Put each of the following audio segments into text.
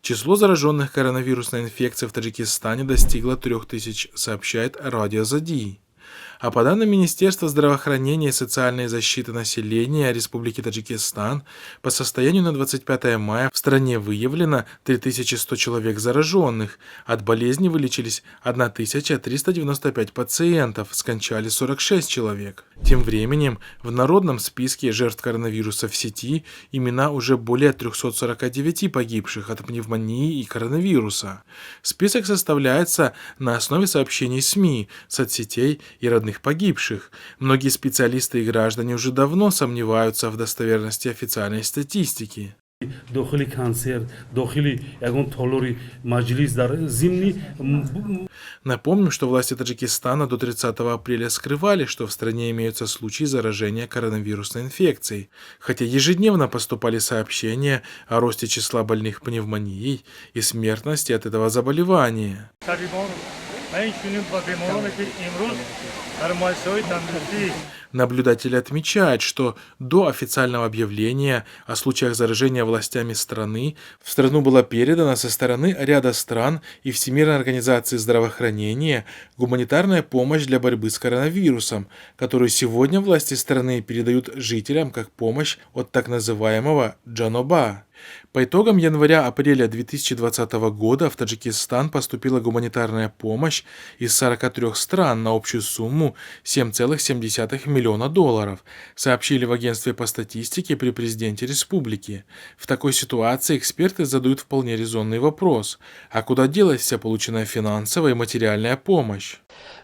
Число зараженных коронавирусной инфекцией в Таджикистане достигло 3000, сообщает Радио Зади. А по данным Министерства здравоохранения и социальной защиты населения Республики Таджикистан, по состоянию на 25 мая в стране выявлено 3100 человек зараженных. От болезни вылечились 1395 пациентов, скончались 46 человек. Тем временем в народном списке жертв коронавируса в сети имена уже более 349 погибших от пневмонии и коронавируса. Список составляется на основе сообщений СМИ, соцсетей и родных погибших. Многие специалисты и граждане уже давно сомневаются в достоверности официальной статистики. Напомним, что власти Таджикистана до 30 апреля скрывали, что в стране имеются случаи заражения коронавирусной инфекцией, хотя ежедневно поступали сообщения о росте числа больных пневмонией и смертности от этого заболевания. Наблюдатели отмечают, что до официального объявления о случаях заражения властями страны в страну была передана со стороны ряда стран и Всемирной организации здравоохранения гуманитарная помощь для борьбы с коронавирусом, которую сегодня власти страны передают жителям как помощь от так называемого Джаноба. По итогам января-апреля 2020 года в Таджикистан поступила гуманитарная помощь из 43 стран на общую сумму $7,7 миллиона, сообщили в агентстве по статистике при президенте республики. В такой ситуации эксперты задают вполне резонный вопрос: а куда делась вся полученная финансовая и материальная помощь?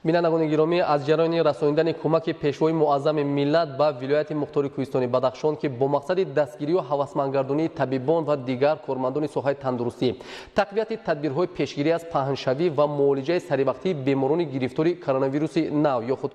بینندگان گرامی، از جریان رسانیدن کمک پیشوای معظم ملت به ولایت مختار کوهستانی بدخشان که با مقصد دستگیری و هوسمندگردانی طبیبان و دیگر کارمندان ساحه تندرستی، تقویت تدبیرهای پیشگیری از پهنشوی و معالجه سریع وقتی بیماران گرفتار کرونا ویروس نو یا خود